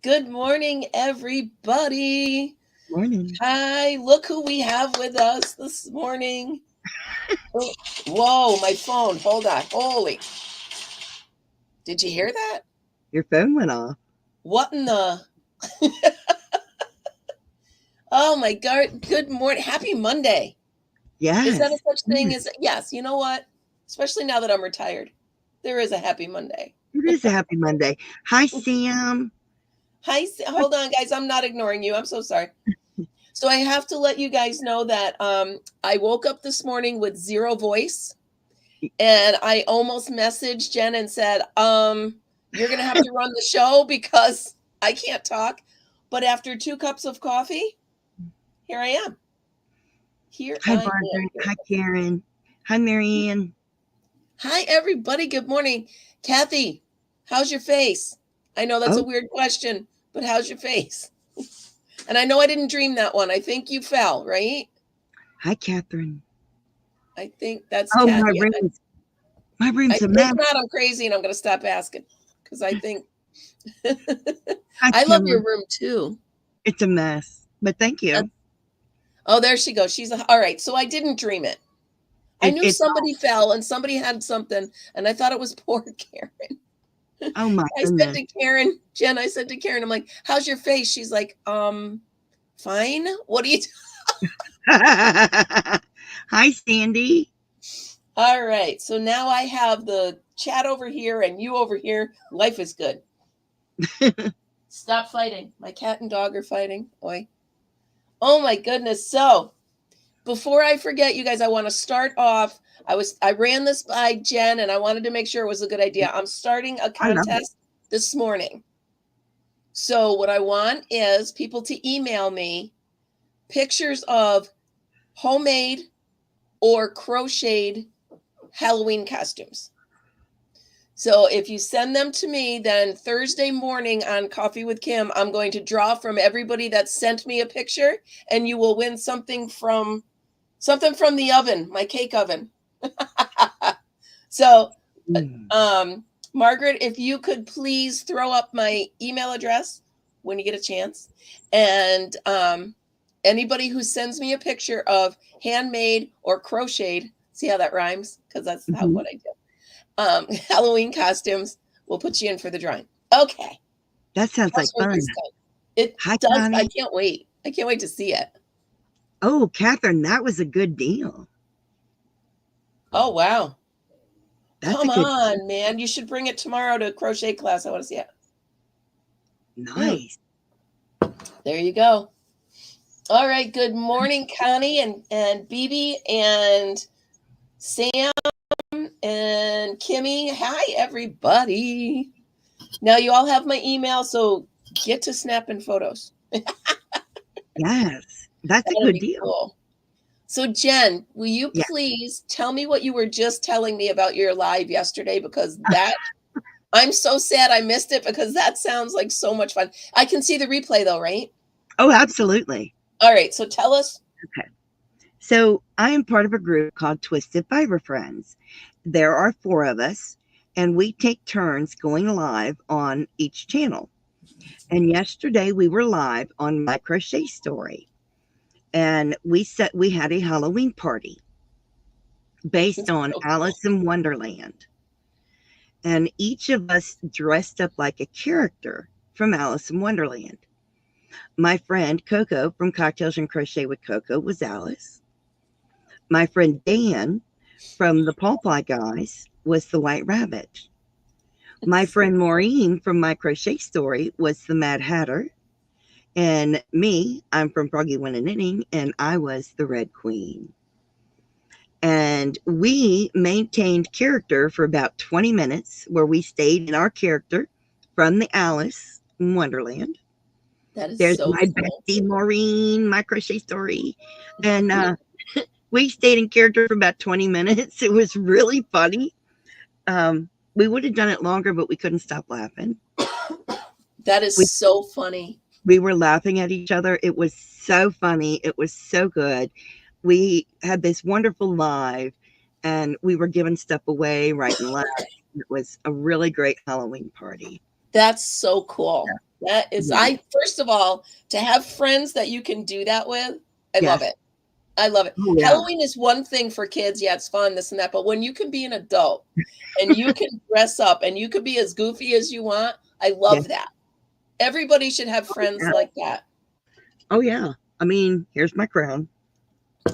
Good morning, everybody. Morning. Hi, look who we have with us this morning. Oh, whoa, my phone. Hold on. Holy. Did you hear that? Your phone went off. What in the... Oh, my God. Good morning. Happy Monday. Is that a Yes. such thing as... Yes, you know what? Especially now that I'm retired. There is a happy Monday. It is a happy Monday. Hi, Sam. Hi, hold on, guys. I'm not ignoring you. I'm so sorry. So I have to let you guys know that I woke up this morning with zero voice, and I almost messaged Jen and said, you're going to have to run the show because I can't talk. But after 2 cups of coffee, here I am. Hi, Margaret. Hi, Karen. Hi, Marianne. Hi, everybody. Good morning. Kathy, how's your face? I know that's a weird question, but how's your face? And I know I didn't dream that one. I think you fell, right? Hi, Catherine. I think that's Oh, Kat. my room's a If mess. not, I'm crazy and I'm going to stop asking because I think Hi, I love your room too. It's a mess, but thank you. Oh, there she goes. All right. So I didn't dream it. I knew somebody fell and somebody had something, and I thought it was poor Karen. Oh my goodness. I said to Karen, Jen, I'm like, how's your face? She's like, fine. What are you Hi, Sandy. All right. So now I have the chat over here and you over here. Life is good. Stop fighting. My cat and dog are fighting. Oi. Oh my goodness. So before I forget, you guys, I want to start off. I ran this by Jen and I wanted to make sure it was a good idea. I'm starting a contest this morning. So what I want is people to email me pictures of homemade or crocheted Halloween costumes. So if you send them to me, then Thursday morning on Coffee with Kim, I'm going to draw from everybody that sent me a picture, and you will win something from the oven, my cake oven. So, Margaret, if you could please throw up my email address when you get a chance, and anybody who sends me a picture of handmade or crocheted, see how that rhymes? Because that's what I do. Halloween costumes, we'll put you in for the drawing. Okay. That sounds like fun. It does. Connie. I can't wait. I can't wait to see it. Oh, Catherine, that was a good deal. Oh, wow. Come on, man. You should bring it tomorrow to crochet class. I want to see it. Nice. There you go. All right. Good morning, Connie and Bibi and Sam and Kimmy. Hi, everybody. Now you all have my email, so get to snapping photos. Yes, that's a good deal. Cool. So Jen, will you please tell me what you were just telling me about your live yesterday? Because that, I'm so sad I missed it because that sounds like so much fun. I can see the replay though, right? Oh, absolutely. All right. So tell us. Okay. So I am part of a group called Twisted Fiber Friends. There are 4 of us, and we take turns going live on each channel. And yesterday we were live on My Crochet Story, and we had a Halloween party based on Alice in Wonderland. And each of us dressed up like a character from Alice in Wonderland. My friend Coco from Cocktails and Crochet with Coco was Alice. My friend Dan from the Paw Ply Guys was the White Rabbit. My friend Maureen from My Crochet Story was the Mad Hatter. And me, I'm from Froggy Winna Knitting, and I was the Red Queen. And we maintained character for about 20 minutes, where we stayed in our character from the Alice in Wonderland. That is There's so my bestie Maureen, My Crochet Story. And we stayed in character for about 20 minutes. It was really funny. We would have done it longer, but we couldn't stop laughing. That is so funny. We were laughing at each other. It was so funny. It was so good. We had this wonderful live, and we were giving stuff away right and left. It was a really great Halloween party. That's so cool. That is, Yeah. first of all, to have friends that you can do that with, I love Yes. it. I love it. Oh, yeah. Halloween is one thing for kids. Yeah, it's fun, this and that. But when you can be an adult and you can dress up and you could be as goofy as you want, I Yeah. love that. Everybody should have friends Yeah. like that. Oh, yeah. I mean, here's my crown.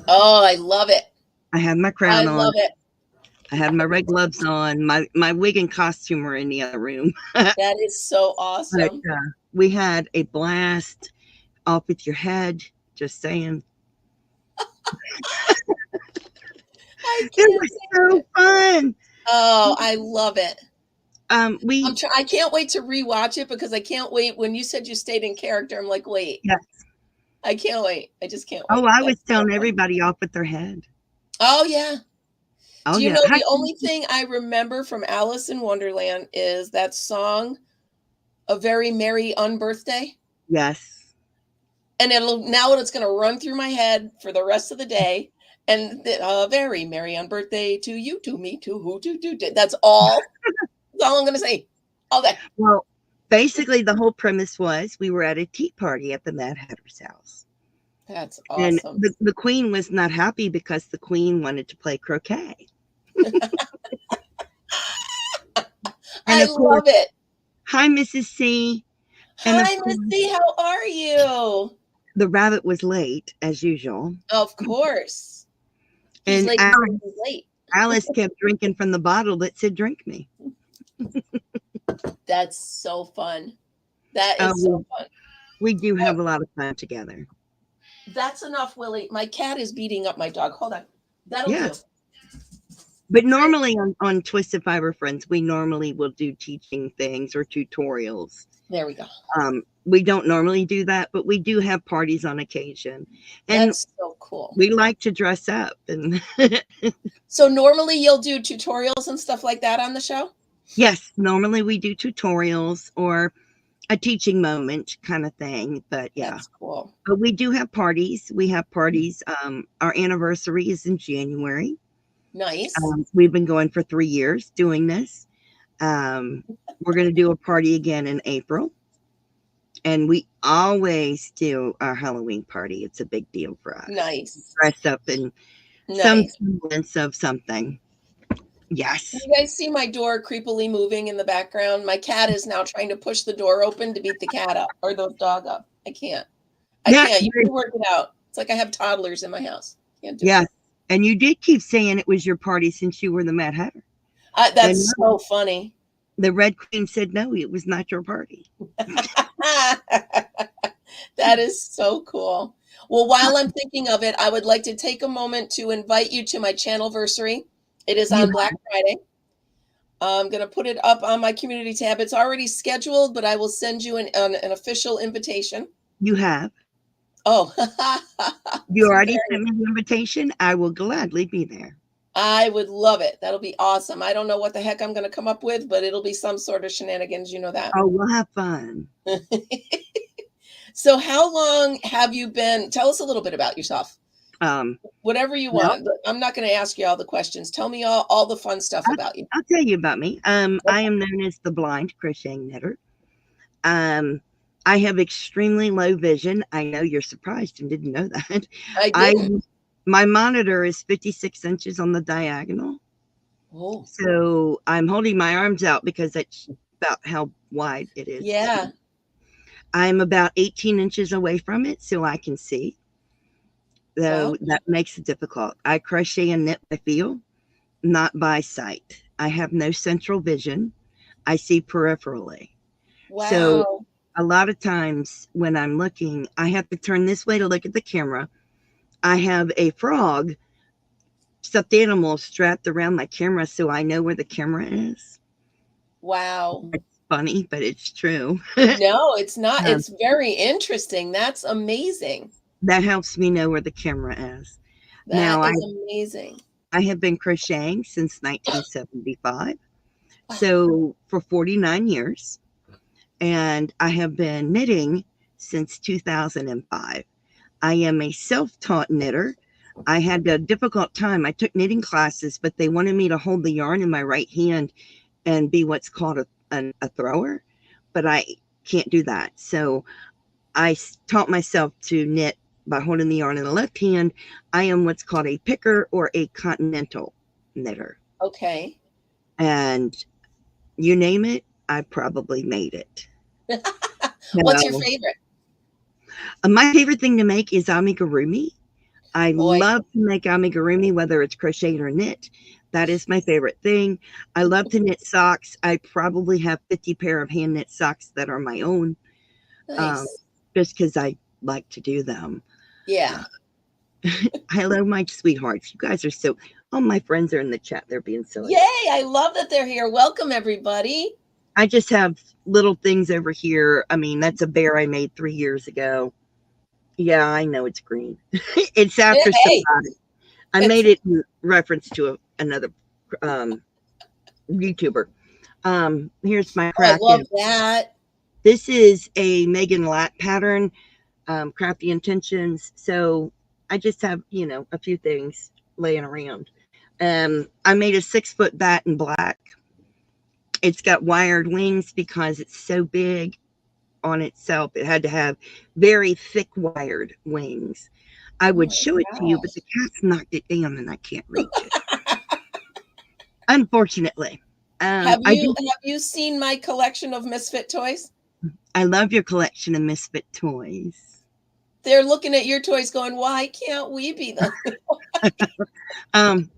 Oh, I love it. I have my I crown on. love it. I have my red gloves on. My wig and costume are in the other room. That is so But awesome. we had a blast off with your head. Just saying. I It can't was take so it. fun. Oh, I love it. We I can't wait to rewatch it because I can't wait. When you said you stayed in character, I'm like, wait, yes. I can't wait. I just can't Oh, wait. I was That's so telling fun. everybody off with their head. Oh, yeah. Oh, Do you yeah. know the only thing I remember from Alice in Wonderland is that song, A Very Merry Unbirthday? Yes. And it's going to run through my head for the rest of the day. And a very merry unbirthday to you, to me, to who, to. That's all. That's all I'm going to say all day. Well, basically, the whole premise was we were at a tea party at the Mad Hatter's house. That's And awesome. the queen was not happy because the queen wanted to play croquet. And I of course, love it. hi, Mrs. C. And of Hi, course, Missy. How are you? the rabbit was late, as usual. Of course. He's And late. He's late. Alice kept drinking from the bottle that said, drink me. That's so fun. That Oh, is so fun. We do have a lot of fun together. That's enough, Willie. My cat is beating up my dog. Hold on. That'll Yeah. do. But normally on Twisted Fiber Friends, we normally will do teaching things or tutorials. There we go. We don't normally do that, but we do have parties on occasion. And That's so cool. we like to dress up. And So normally you'll do tutorials and stuff like that on the show? yes, normally we do tutorials or a teaching moment kind of thing. But yeah. That's cool. But we do have parties. We have parties. Our anniversary is in January. Nice. We've been going for 3 years doing this. We're going to do a party again in April. And we always do our Halloween party. It's a big deal for us. Nice. Dress up in some semblance of something. Yes. You guys see my door creepily moving in the background? My cat is now trying to push the door open to beat the cat up or the dog up. I can't. I can't. You can work it out. It's like I have toddlers in my house. Can't do it. And you did keep saying it was your party since you were the Mad Hatter. That's so funny. The Red Queen said, no, it was not your party. That is so cool. Well, while I'm thinking of it, I would like to take a moment to invite you to my channelversary. It is on Black Friday. I'm going to put it up on my community tab. It's already scheduled, but I will send you an official invitation. You have? Oh. You already sent me the invitation? I will gladly be there. I would love it. That'll be awesome. I don't know what the heck I'm going to come up with, but it'll be some sort of shenanigans. You know that. Oh, we'll have fun. So how long have you been? Tell us a little bit about yourself. Whatever you want. I'm not going to ask you all the questions. Tell me all the fun stuff about you. I'll tell you about me. I am known as the blind crocheting knitter. I have extremely low vision. I know you're surprised and didn't know that. I didn't. My monitor is 56 inches on the diagonal. Oh. So I'm holding my arms out because that's about how wide it is. Yeah. I'm about 18 inches away from it so I can see. Though that makes it difficult. I crochet and knit by feel, not by sight. I have no central vision. I see peripherally. Wow. So a lot of times when I'm looking, I have to turn this way to look at the camera. I have a frog, stuffed animal strapped around my camera so I know where the camera is. Wow. It's funny, but it's true. No, it's not. It's very interesting. That's amazing. That helps me know where the camera is. That is amazing. I have been crocheting since 1975. Wow. So for 49 years. And I have been knitting since 2005. I am a self-taught knitter. I had a difficult time. I took knitting classes, but they wanted me to hold the yarn in my right hand and be what's called a thrower. But can't do that. So I taught myself to knit by holding the yarn in the left hand. I am what's called a picker or a continental knitter. Okay. And you name it, I probably made it. What's your So, favorite? my favorite thing to make is amigurumi. I Boy. love to make amigurumi, whether it's crocheted or knit. That is my favorite thing. I love to knit socks. I probably have 50 pair of hand knit socks that are my own, Nice. just because I like to do them. Yeah. Hello, my sweethearts. You guys are so. All my friends are in the chat. They're being silly. Yay. I love that they're here. Welcome, everybody. I just have little things over here. I mean, that's a bear I made 3 years ago. Yeah, I know it's green. It's after Hey, somebody. I it's, made it in reference to another YouTuber. Here's my I love Kraken. that. This is a Megan Latt pattern, Crafty Intentions. So I just have, a few things laying around. I made a 6-foot bat in black. It's got wired wings because it's so big on itself. It had to have very thick wired wings. I Oh would my show it to you, but gosh. the cat's knocked it down and I can't reach it. Unfortunately. Have I you do. have you seen my collection of misfit toys? I love your collection of misfit toys. They're looking at your toys going, why can't we be them? Um,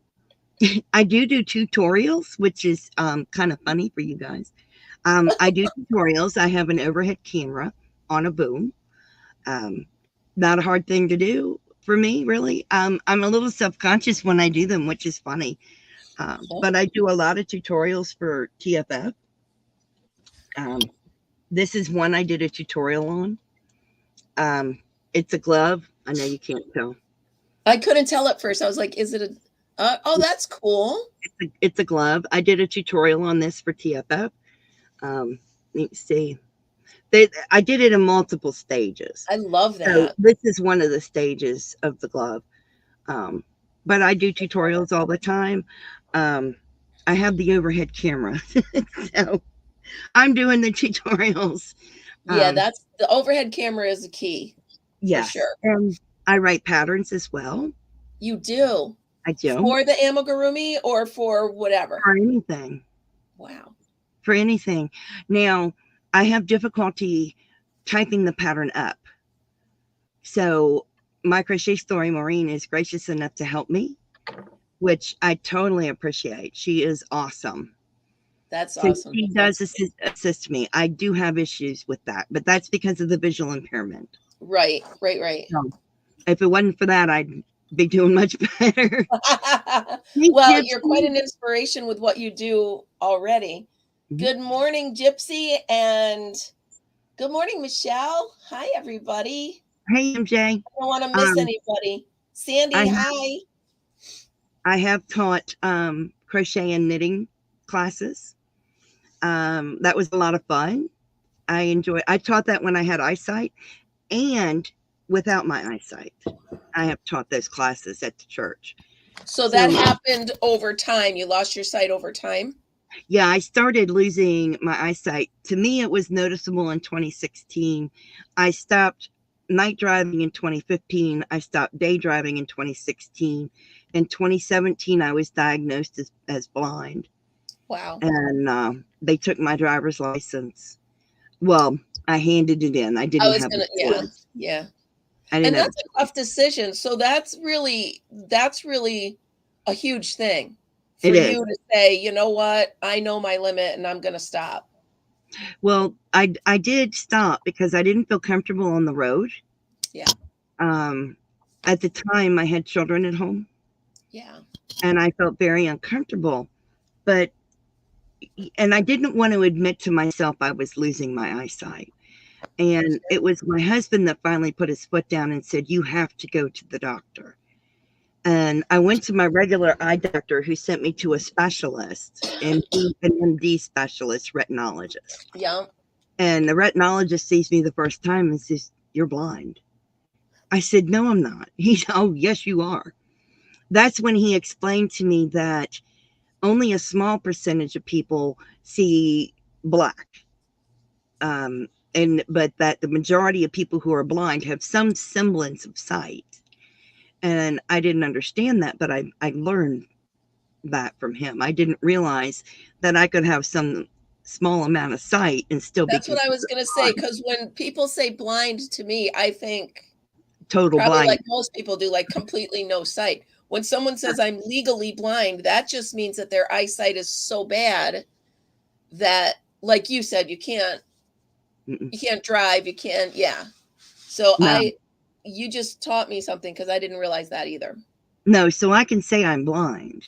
I do tutorials, which is kind of funny for you guys. I do tutorials. I have an overhead camera on a boom. Um, Not a hard thing to do for me, really. I'm a little self-conscious when I do them, which is funny. But I do a lot of tutorials for TFF. Um, this is one I did a tutorial on. It's a glove. I know you can't tell. I couldn't tell at first. I was like, is it a oh, that's cool. It's a glove. I did a tutorial on this for TFF. Let me see. I did it in multiple stages. I love So that. this is one of the stages of the glove. But I do tutorials all the time. I have the overhead camera. So I'm doing the tutorials. Yeah, that's the overhead camera is the key for Yes. sure. And I write patterns as well. You do. I do. For the amigurumi or for whatever? For anything. Wow. For anything. Now, I have difficulty typing the pattern up. So my crochet story, Maureen, is gracious enough to help me, which I totally appreciate. She is awesome. That's So awesome. she does assist me. I do have issues with that, but that's because of the visual impairment. Right. So if it wasn't for that, I'd be doing much better. Well, you're quite an inspiration with what you do already. Mhm. Good morning, Gypsy, and good morning, Michelle. Hi, everybody. Hey, MJ. I don't want to miss anybody. Sandy, hi. I have taught crochet and knitting classes. That was a lot of fun. I taught that when I had eyesight and without my eyesight. I have taught those classes at the church. So that happened over time. You lost your sight over time? Yeah, I started losing my eyesight. To me, it was noticeable in 2016. I stopped night driving in 2015. I stopped day driving in 2016. In 2017, I was diagnosed as blind. Wow. And they took my driver's license. Well, I handed it in. I didn't have it. Yeah. And that's a tough decision. So that's really a huge thing for you to say, you know what, I know my limit and I'm going to stop. Well, I did stop because I didn't feel comfortable on the road. Yeah. At the time, I had children at home. Yeah. And I felt very uncomfortable. And I didn't want to admit to myself I was losing my eyesight. And it was my husband that finally put his foot down and said, you have to go to the doctor. And I went to my regular eye doctor who sent me to a specialist, and he's an MD specialist, retinologist. Yeah. And the retinologist sees me the first time and says, you're blind. I said, no, I'm not. He's, oh, yes, you are. That's when he explained to me that only a small percentage of people see black. but that the majority of people who are blind have some semblance of sight. And I didn't understand that, but I learned that from him. I didn't realize that I could have some small amount of sight and still be That's what I was considered going to say. blind. Because when people say blind to me, I think Total probably blind. like most people do, like completely no sight. When someone says I'm legally blind, that just means that their eyesight is so bad that, like you said, you can't drive, you can't, yeah. So No, you just taught me something because I didn't realize that either. no. So I can say I'm blind,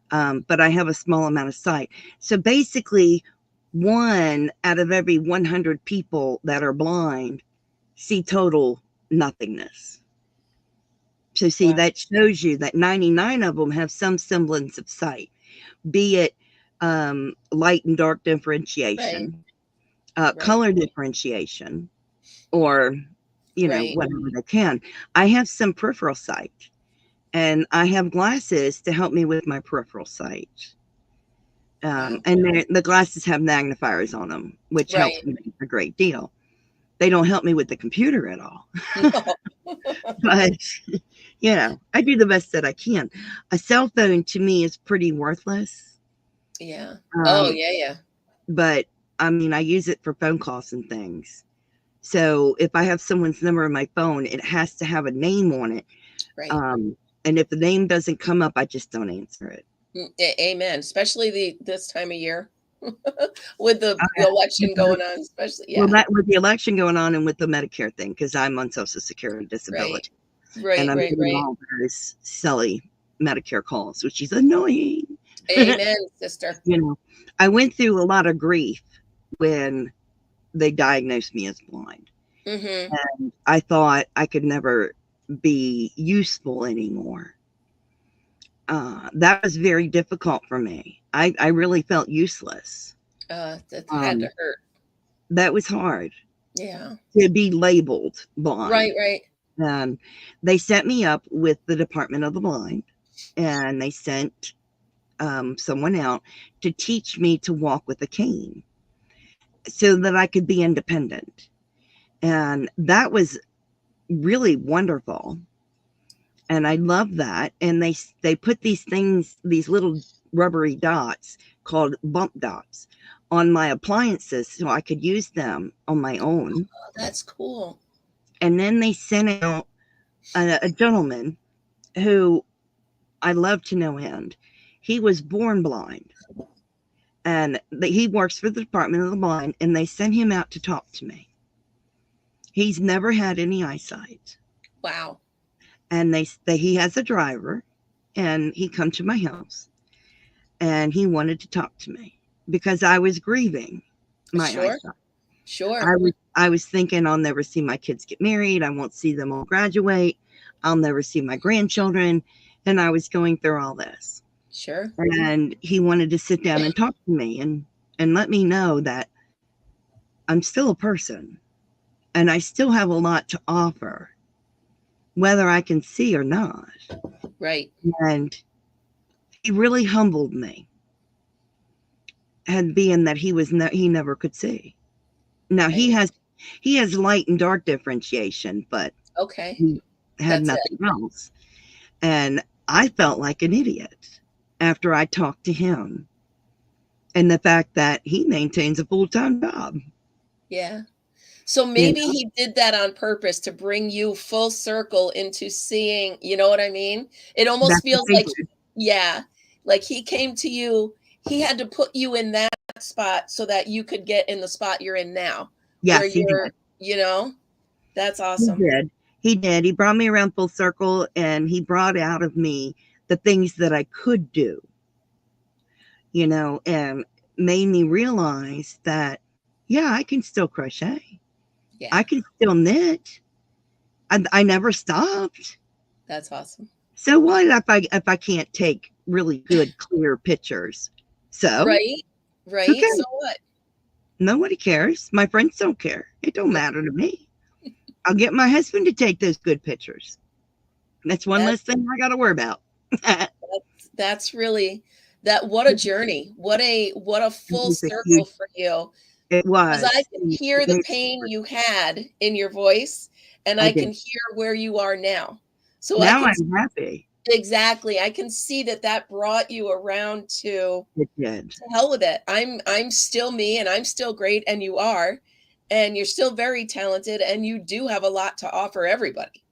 but I have a small amount of sight. So basically, 1 out of every 100 people that are blind see total nothingness. So see, Wow. that shows you that 99 of them have some semblance of sight, be it light and dark differentiation, Right. color differentiation, or, Right. whatever they can. I have some peripheral sight, and I have glasses to help me with my peripheral sight. Wow. And the glasses have magnifiers on them, which helps Right. me a great deal. They don't help me with the computer at all. No. But, I do the best that I can. A cell phone to me is pretty worthless. Yeah. Oh, yeah. But I mean, I use it for phone calls and things. So if I have someone's number on my phone, it has to have a name on it. Right. And if the name doesn't come up, I just don't answer it. Amen. Especially this time of year with the Okay. election going on, especially. Well, Yeah. that with the election going on and with the Medicare thing, because I'm on Social Security Right. disability, and Right. I'm Right. getting Right. all those silly Medicare calls, which is annoying. Amen, sister. I went through a lot of grief when they diagnosed me as blind. Mm-hmm. And I thought I could never be useful anymore. That was very difficult for me. I really felt useless. That had to Um, hurt. that was hard Yeah. to be labeled blind. Right. Right. And they set me up with the Department of the Blind, and they sent someone out to teach me to walk with a cane so that I could be independent. And that was really wonderful. And I love that. And they put these things, these little rubbery dots called bump dots on my appliances so I could use them on my own. Oh, that's cool. And then they sent out a gentleman who I love to no end. He was born blind, and he works for the Department of the Blind, and they sent him out to talk to me. He's never had any eyesight. Wow. And he has a driver, and he come to my house, and he wanted to talk to me because I was grieving my Sure. eyesight. Sure. I was thinking I'll never see my kids get married. I won't see them all graduate. I'll never see my grandchildren. And I was going through all this. Sure. And he wanted to sit down and talk to me and let me know that I'm still a person and I still have a lot to offer, whether I can see or not. Right. And he really humbled me, and being that he never could see. Now Right. he has light and dark differentiation, but Okay. he had That's it. nothing else. And I felt like an idiot after I talked to him, and the fact that he maintains a full-time job. Yeah. So You maybe know, he did that on purpose to bring you full circle into seeing, you know what I mean? It almost that's what feels they like, did. yeah, like he came to you, he had to put you in that spot so that you could get in the spot you're in now, where Yes, he you're, did. that's He awesome. did. He did. He brought me around full circle, and he brought out of me the things that I could do, and made me realize that, yeah, I can still crochet. Yeah, I can still knit. I never stopped. that's awesome. So what if I can't take really good, clear pictures? So Right? who Right? So cares? what? Nobody cares. My friends don't care. It don't matter to me. I'll get my husband to take those good pictures. That's one That less thing I got to worry about. It that's really that what a journey. What a full was a circle huge, for you It Because I was. can And hear it the made it pain work. you had in your voice, and I I can did. hear where you are now. So I Now can I'm happy. exactly, I can see that that brought you around It did. to hell with it. I'm still me, and I'm still great, and you are, and you're still very talented, and you do have a lot to offer everybody,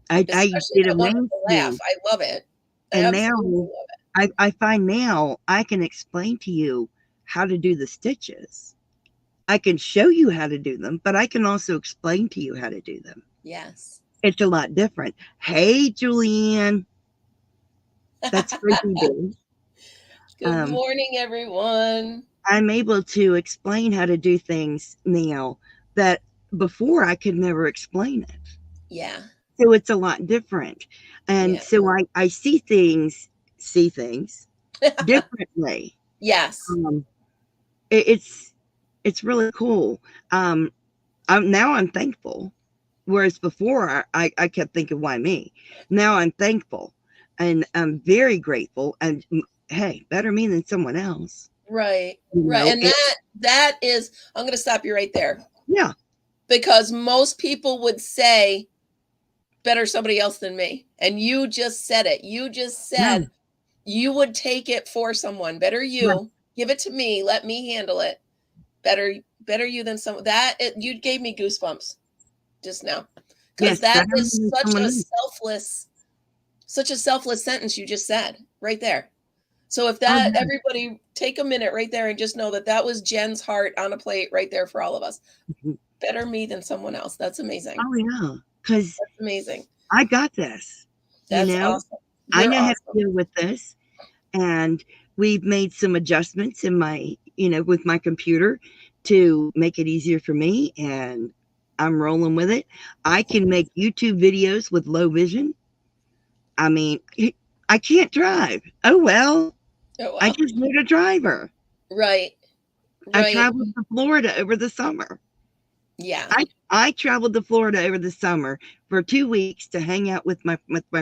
I especially did that wonderful laugh. amazing. I love it. I And absolutely now love it. I find now I can explain to you how to do the stitches. I can show you how to do them, but I can also explain to you how to do them. Yes. It's a lot different. Hey, Julianne, that's Frizzy Boo. Good morning, everyone. I'm able to explain how to do things now that before I could never explain it. Yeah. So it's a lot different. And Yeah. so I see things differently. Yes. Um, it's really cool. Um, now I'm thankful. Whereas before I kept thinking, why me? Now I'm thankful and I'm very grateful. And hey, better me than someone else. Right. You Right. know, And that is, I'm going to stop you right there, yeah, because most people would say better somebody else than me. And you just said it. You just yeah, said you would take it for someone. Better yeah, you. Give it to me. Let me handle it. Better you than someone. You gave me goosebumps just now, because yes, that better me is than someone else. such a selfless sentence you just said right there. So if Oh that, yeah, everybody take a minute right there and just know that that was Jen's heart on a plate right there for all of us. mhm. Better me than someone else. That's amazing. Oh yeah, because That's amazing. I got this. You That's know, awesome. I You're know how to awesome. deal with this, and we've made some adjustments in my, with my computer to make it easier for me, and I'm rolling with it. I can make YouTube videos with low vision. I mean, I can't drive. Oh well, Oh I well. just need a driver. Right. I Right. traveled to Florida over the summer. Yeah. I traveled to Florida over the summer for 2 weeks to hang out with my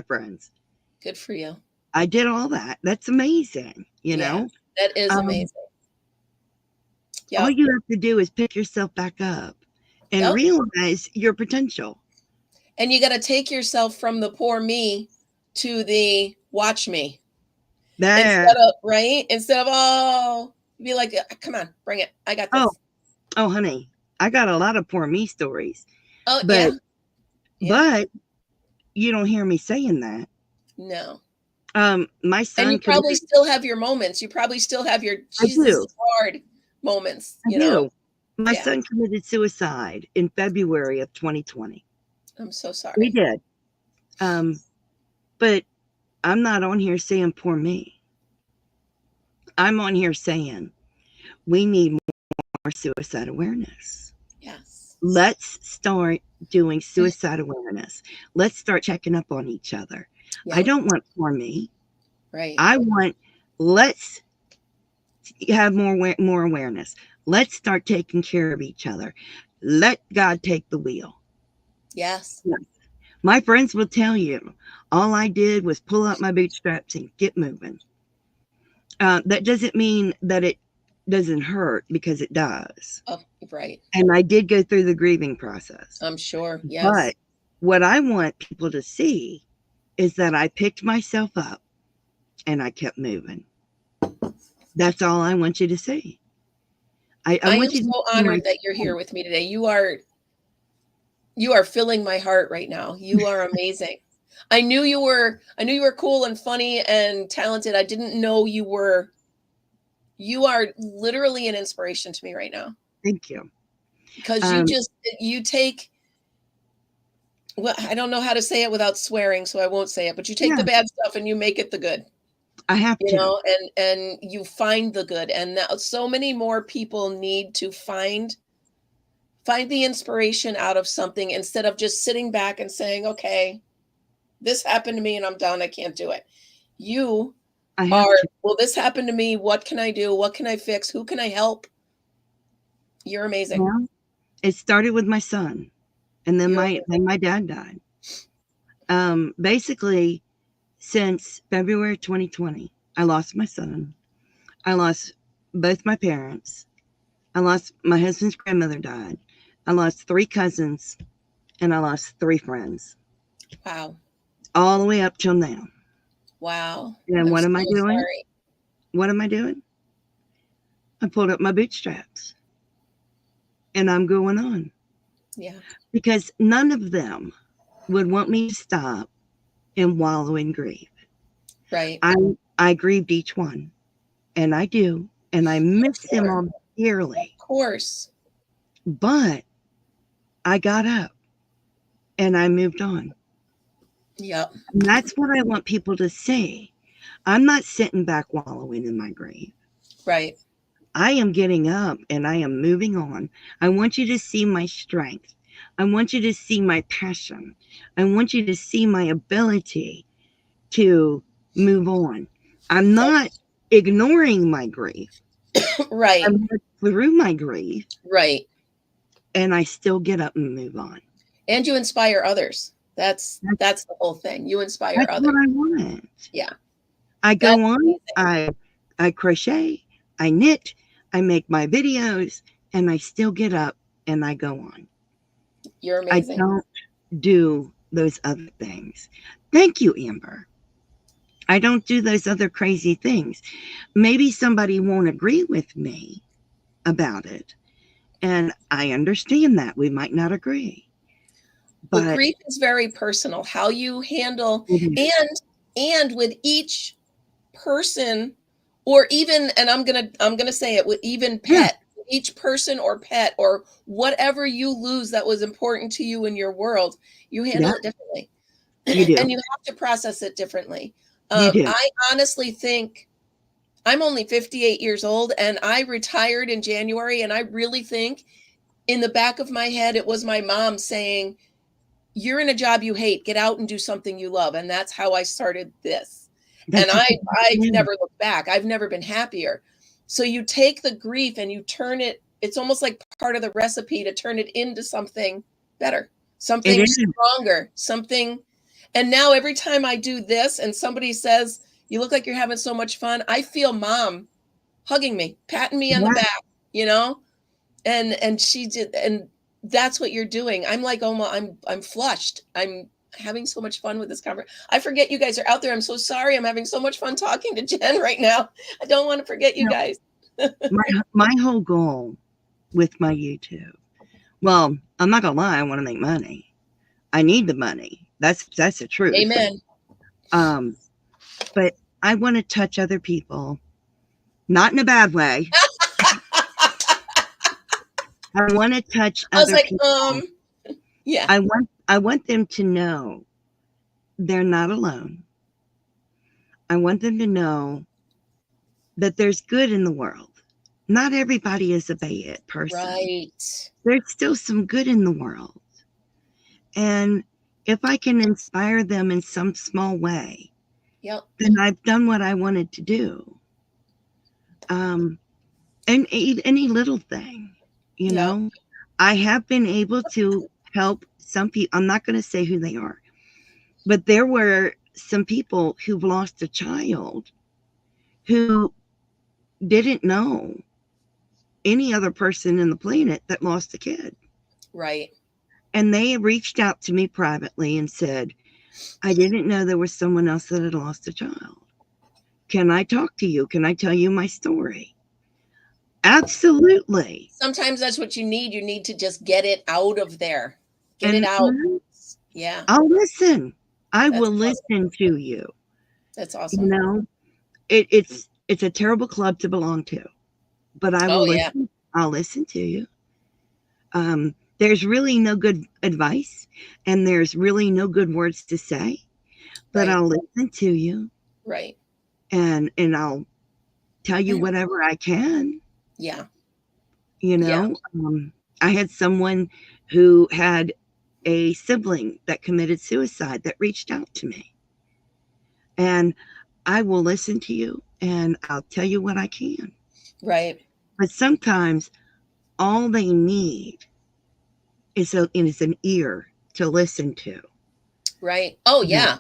friends. Good for you. I did all that. That's amazing, you Yeah. know? That is Um, amazing. all Yep. you have to do is pick yourself back up and Yep. realize your potential. And you got to take yourself from the poor me to the watch me. That, Instead of, right? Instead of, oh, be like, come on, bring it. I got oh, this. oh, honey, I got a lot of poor me stories, Oh, but, yeah. Yeah. but you don't hear me saying that. No. My And son you probably committed, still have your moments. You probably still have your I Jesus do, is hard moments, I you know? do. My Yeah. son committed suicide in February of 2020. I'm so We sorry. did. Um, but I'm not on here saying poor me. I'm on here saying we need more suicide awareness. Yes. Let's start doing suicide awareness. Let's start checking up on each other. I Yep. don't want poor me. Right. I want, let's have more awareness. Let's start taking care of each other. Let God take the wheel. Yes. Yeah. My friends will tell you all I did was pull up my bootstraps and get moving. That doesn't mean that it doesn't hurt, because it does. Oh, right. And I did go through the grieving process. I'm sure. Yes. But what I want people to see is that I picked myself up and I kept moving. That's all I want you to see. I I want am you to so see my honored that you're here with me today. You are filling my heart right now. You are amazing. I knew you were cool and funny and talented. I didn't know you are literally an inspiration to me right now, thank you. because Um, you take, well, I don't know how to say it without swearing, so I won't say it, but you take the yeah, bad stuff and you make it the good, I have to. and you find the good. And now so many more people need to find the inspiration out of something, instead of just sitting back and saying, okay, this happened to me and I'm done. I can't do it. You I have are, to. well, this happened to me. What can I do? What can I fix? Who can I help? You're amazing. Well, it started with my son, and then You're my dad died. Basically, since February 2020, I lost my son. I lost both my parents. I lost my husband's grandmother died. I lost 3 cousins, and I lost 3 friends. Wow. All the way up till now. Wow. And I'm what so am I doing? sorry. What am I doing? I pulled up my bootstraps. And I'm going on. Yeah. Because none of them would want me to stop and wallow in grief. Right. I grieved each one. And I do. And I miss them all dearly. Of course. But I got up and I moved on. Yep. And that's what I want people to see. I'm not sitting back wallowing in my grief. Right. I am getting up and I am moving on. I want you to see my strength. I want you to see my passion. I want you to see my ability to move on. I'm not ignoring my grief. Right. I'm through my grief. Right. And I still get up and move on. And you inspire others. That's the whole thing. You inspire That's others. what I want. Yeah. I go on, I crochet, I knit, I make my videos, and I still get up and I go on. You're amazing. I don't do those other things. Thank you, Amber. I don't do those other crazy things. Maybe somebody won't agree with me about it. And I understand that. We might not agree. But grief is very personal. How you handle and with each person, or even, and I'm gonna say it, with even pet, each person or pet or whatever you lose that was important to you in your world, you handle it differently. You do. And you have to process it differently. You do. I honestly think I'm only 58 years old and I retired in January, and I really think in the back of my head it was my mom saying, "You're in a job you hate, get out and do something you love." And that's how I started this. And I've never looked back. I've never been happier. So you take the grief and you turn it, it's almost like part of the recipe to turn it into something better, something stronger, something. And now every time I do this and somebody says, "You look like you're having so much fun," I feel mom hugging me, patting me on the back, you know? And she did, and that's what you're doing. I'm like, oh, I'm flushed. I'm having so much fun with this conversation. I forget you guys are out there. I'm so sorry. I'm having so much fun talking to Jen right now. I don't want to forget you guys. my whole goal with my YouTube, well, I'm not gonna lie, I want to make money. I need the money. That's the truth. Amen. But I want to touch other people, not in a bad way. I want to touch other people. Yeah. I want them to know they're not alone. I want them to know that there's good in the world. Not everybody is a bad person. Right. There's still some good in the world. And if I can inspire them in some small way, then I've done what I wanted to do. And any little thing, you know, I have been able to help some people. I'm not going to say who they are, but there were some people who've lost a child who didn't know any other person in the planet that lost a kid. Right. And they reached out to me privately and said, "I didn't know there was someone else that had lost a child. Can I talk to you? Can I tell you my story?" Absolutely. Sometimes that's what you need. You need to just get it out of there. Get it out. Yeah. I'll listen. I will listen to you. That's awesome. You know, it's a terrible club to belong to, but I will listen. I'll listen to you. There's really no good advice and there's really no good words to say, but I'll listen to you. Right. And I'll tell you whatever I can. Yeah. You know, I had someone who had a sibling that committed suicide that reached out to me. And I will listen to you and I'll tell you what I can. Right. But sometimes all they need is an ear to listen to. Right. Oh, yeah.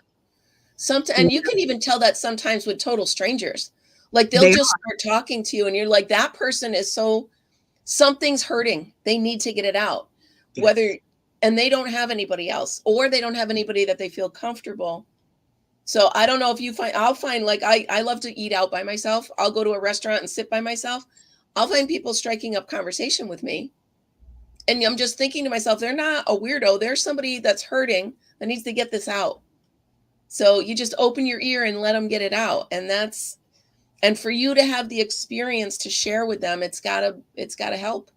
And you can even tell that sometimes with total strangers. Like they'll just start talking to you and you're like, that person is so, something's hurting. They need to get it out. Yes. And they don't have anybody else, or they don't have anybody that they feel comfortable. So I don't know if you I'll find, like, I love to eat out by myself. I'll go to a restaurant and sit by myself. I'll find people striking up conversation with me. And I'm just thinking to myself, they're not a weirdo. There's somebody that's hurting that needs to get this out. So you just open your ear and let them get it out. And for you to have the experience to share with them, it's gotta help.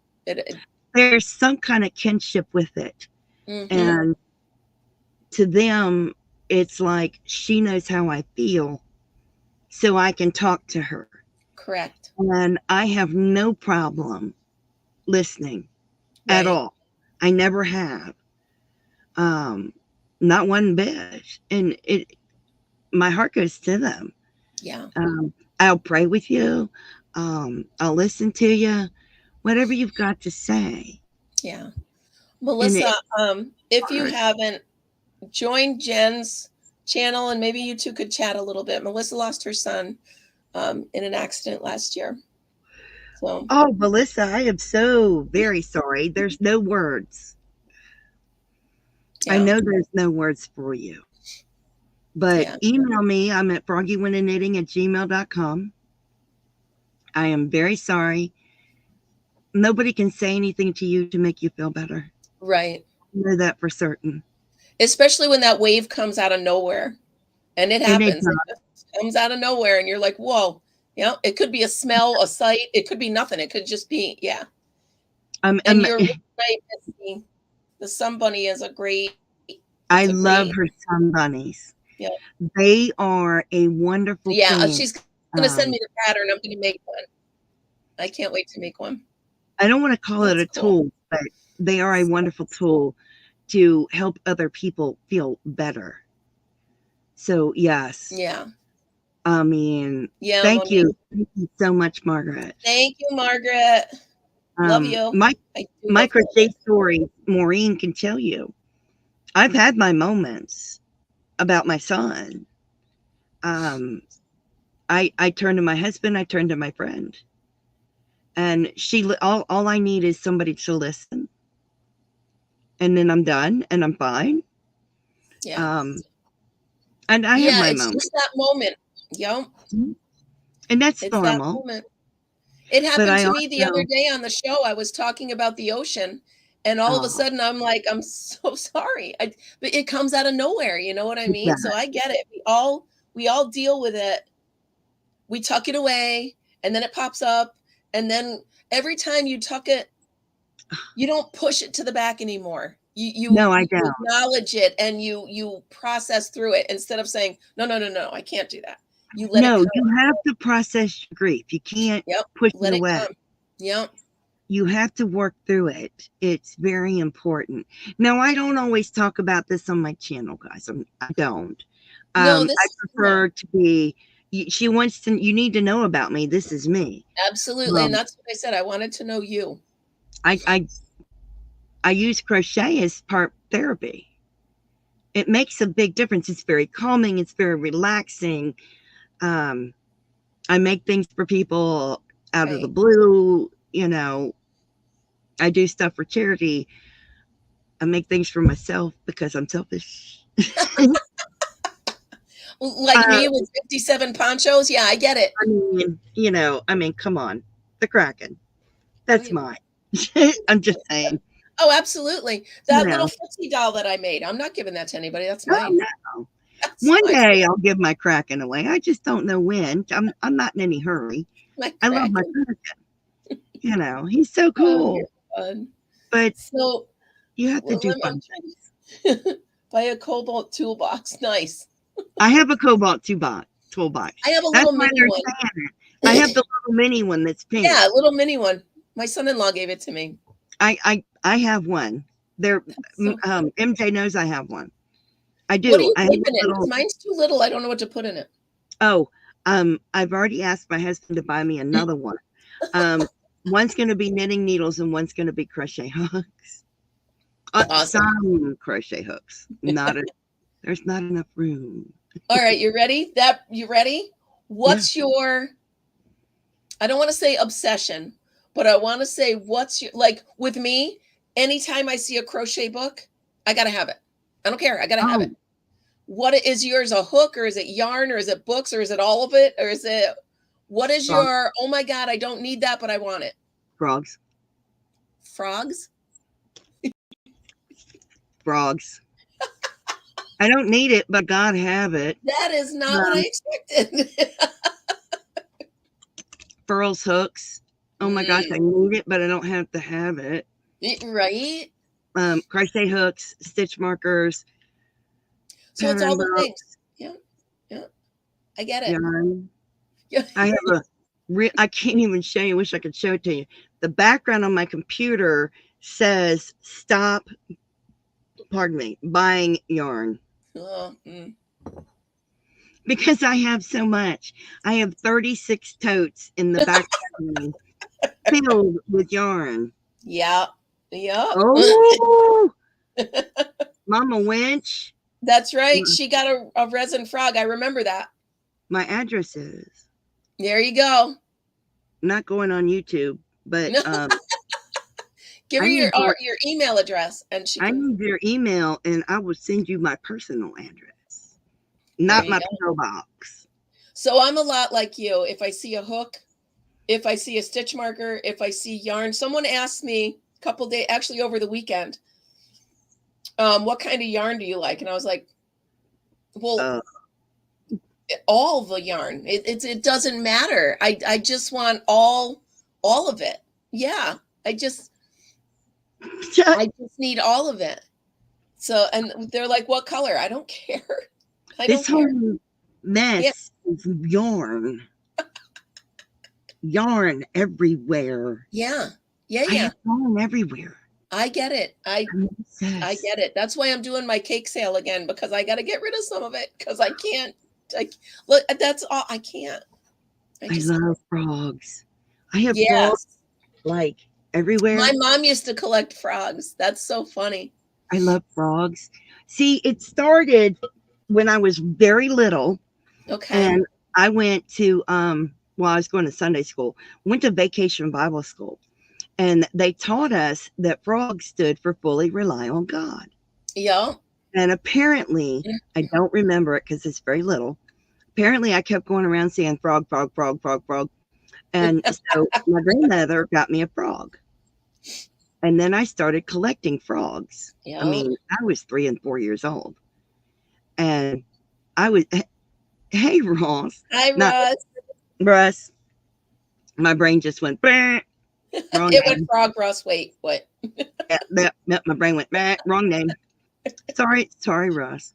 There's some kind of kinship with it. Mm-hmm. And to them, it's like she knows how I feel, so I can talk to her. Correct. And I have no problem listening at Right. all. I never have. Not one bit. And my heart goes to them. Yeah. I'll pray with you. I'll listen to you. Whatever you've got to say. Yeah. Melissa, if you haven't, joined Jen's channel, and maybe you two could chat a little bit. Melissa lost her son in an accident last year. So. Oh, Melissa, I am so very sorry. There's no words. Yeah. I know there's no words for you. But email me. I'm at froggywinningknitting@gmail.com. I am very sorry. Nobody can say anything to you to make you feel better. Right. I know that for certain. Especially when that wave comes out of nowhere. And it happens. It comes out of nowhere and you're like, whoa. You know, it could be a smell, a sight. It could be nothing. It could just be, yeah. And you're right, Missy. The Sun Bunny is a great. I love her Sun Bunnies. Yeah. They are a wonderful thing. She's going to send me the pattern. I'm going to make one. I can't wait to make one. I don't want to call it a tool, but they are a wonderful tool to help other people feel better. So, yes. Yeah. I mean, thank you. Thank you so much, Margaret. Thank you, Margaret. Love you. My crochet story, Maureen can tell you. I've had my moments about my son. I turn to my husband, I turn to my friend. And all I need is somebody to listen. And then I'm done and I'm fine. Yeah. And I have my moment. Just that moment. Yep. And that's normal. It happened to me the other day on the show. I was talking about the ocean, and all of a sudden I'm like, I'm so sorry. But it comes out of nowhere. You know what I mean? So I get it. We all deal with it. We tuck it away, and then it pops up. And then every time you tuck it, you don't push it to the back anymore. No, I don't. Acknowledge it and you process through it instead of saying, no, I can't do that. You have to process your grief. You can't push it away. Yep. You have to work through it. It's very important. Now, I don't always talk about this on my channel, guys. I don't. I prefer to be. You need to know about me. This is me. Absolutely. And that's what I said. I wanted to know you. I use crochet as part therapy. It makes a big difference. It's very calming. It's very relaxing. I make things for people out of the blue. You know, I do stuff for charity. I make things for myself because I'm selfish. Like me with 57 ponchos. Yeah, I get it. I mean, come on. The Kraken. That's mine. I'm just saying. Oh, absolutely. That little footsie doll that I made. I'm not giving that to anybody. That's mine. No. One day I'll give my Kraken away. I just don't know when. I'm not in any hurry. I love my Kraken. He's so cool. But you have to do fun things. Buy a Cobalt toolbox. Nice. I have a Cobalt toolbox. I have a little mini one. I have the little mini one that's pink. Yeah, a little mini one. My son-in-law gave it to me. I have one. MJ knows I have one. I do. What do you put in it? Mine's too little. I don't know what to put in it. Oh, I've already asked my husband to buy me another one. One's going to be knitting needles and one's going to be crochet hooks. Awesome. Some crochet hooks. There's not enough room. All right, you ready? You ready? What's your, I don't want to say obsession, but I want to say, what's your, like with me, anytime I see a crochet book, I got to have it. I don't care. I got to have it. What is yours, a hook, or is it yarn, or is it books, or is it all of it? Or is it, what is your, oh my God, I don't need that, but I want it? Frogs. Frogs? Frogs. I don't need it, but God have it. That is not what I expected. Furls, hooks. Oh my gosh, I need it, but I don't have to have it. Right? Crochet hooks, stitch markers. So it's all the things. Yeah. Yeah. I get it. Yarn. Yeah. I have I can't even show you. I wish I could show it to you. The background on my computer says stop, pardon me, buying yarn. Oh, Because I have so much. I have 36 totes in the back filled with yarn. Yeah. Yeah. Oh, Mama Winch. That's right. She got a resin frog. I remember that. My address is. There you go. Not going on YouTube, but give her your email address, and I need your email, and I will send you my personal address, not my PO box. So I'm a lot like you. If I see a hook, if I see a stitch marker, if I see yarn, someone asked me a couple days, actually over the weekend, what kind of yarn do you like? And I was like, well, all the yarn. It doesn't matter. I just want all of it. Yeah. I just need all of it. So, and they're like, what color? I don't care. This whole mess is yarn. Yarn everywhere. Yeah. Yeah. I have yarn everywhere. I get it. I get it. That's why I'm doing my cake sale again, because I got to get rid of some of it, because I can't. Look, that's all. I can't. I love frogs. I have frogs like everywhere. My mom used to collect frogs. That's so funny. I love frogs. See, it started when I was very little. Okay. And I went to I was going to Sunday school, went to Vacation Bible School. And they taught us that frogs stood for fully rely on God. Yeah. And apparently, I don't remember it because it's very little. Apparently, I kept going around saying frog, frog, frog, frog, frog. And so my grandmother got me a frog. And then I started collecting frogs. Yeah. I mean, I was 3 and 4 years old. And I was, hey, Ross. Hi, Ross. Russ. My brain just went, bah. Wrong it name. went frog, Ross. Wait, what? My brain went, bah, wrong name. Sorry, Russ.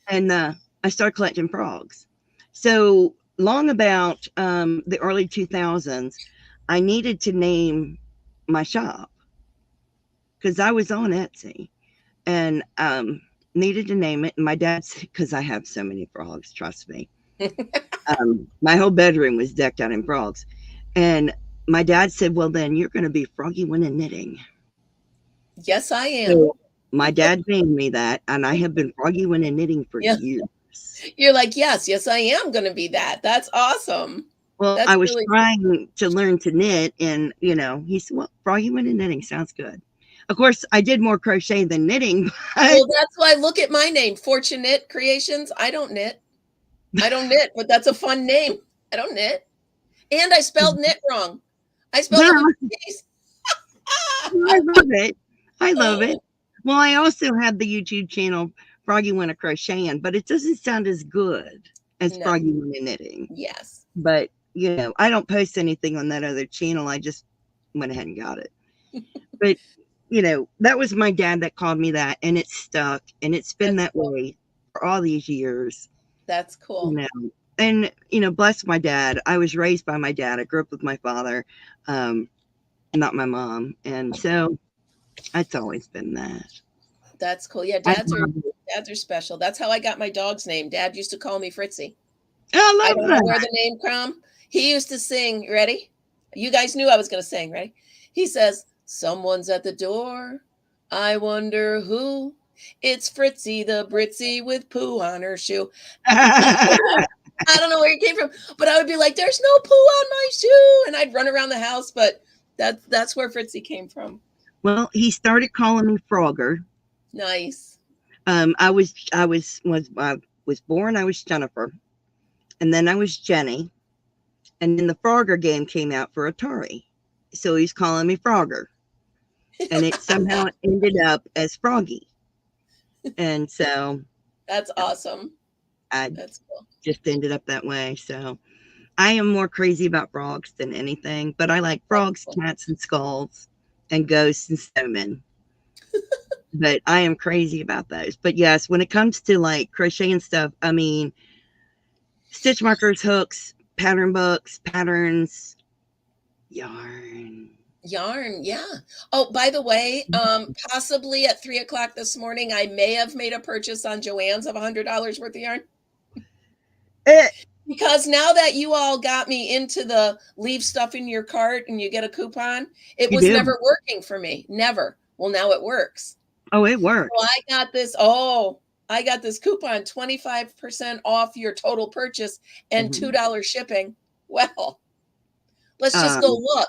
And I started collecting frogs. So long about the early 2000s, I needed to name my shop because I was on Etsy and needed to name it. And my dad said, because I have so many frogs, trust me. My whole bedroom was decked out in frogs. And my dad said, well, then you're going to be Froggy Winning Knitting. Yes, I am. So my dad named me that, and I have been Froggy Winning Knitting for years. You're like, yes, I am going to be that. That's awesome. Well, I was really trying to learn to knit, and, he said, well, Froggy Winning Knitting sounds good. Of course, I did more crochet than knitting. Well, that's why, look at my name, FortuneKnittCreations. I don't knit, but that's a fun name. I don't knit. And I spelled knit wrong. I spelled it. I love it. Well, I also have the YouTube channel Froggy Winter Crocheting, but it doesn't sound as good as Froggy Winter Knitting. Yes. But, I don't post anything on that other channel. I just went ahead and got it. But, that was my dad that called me that, and it stuck, and it's been that way for all these years. That's cool. And, bless my dad. I was raised by my dad. I grew up with my father, not my mom. And so it's always been that. That's cool. Yeah, dads are special. That's how I got my dog's name. Dad used to call me Fritzy. I don't know where the name from. He used to sing, ready? You guys knew I was going to sing, ready? He says, someone's at the door. I wonder who. It's Fritzy the Britzy with poo on her shoe. I don't know where he came from, but I would be like, "There's no poo on my shoe," and I'd run around the house. But that's where Fritzy came from. Well, he started calling me Frogger. Nice. I was born. I was Jennifer, and then I was Jenny, and then the Frogger game came out for Atari, so he's calling me Frogger, and it somehow ended up as Froggy, and so That's awesome. I That's cool. just ended up that way. So I am more crazy about frogs than anything, but I like frogs, cats, and skulls, and ghosts and snowmen. But I am crazy about those. But yes, when it comes to like crochet and stuff, I mean, stitch markers, hooks, pattern books, patterns, yarn. Yeah. Oh, by the way, possibly at 3 o'clock this morning, I may have made a purchase on Joann's of $100 worth of yarn. Because now that you all got me into the leave stuff in your cart and you get a coupon, it was never working for me. Never. Well, now it works. Oh, it works. So I got this coupon, 25% off your total purchase and $2 shipping. Well, let's just go look.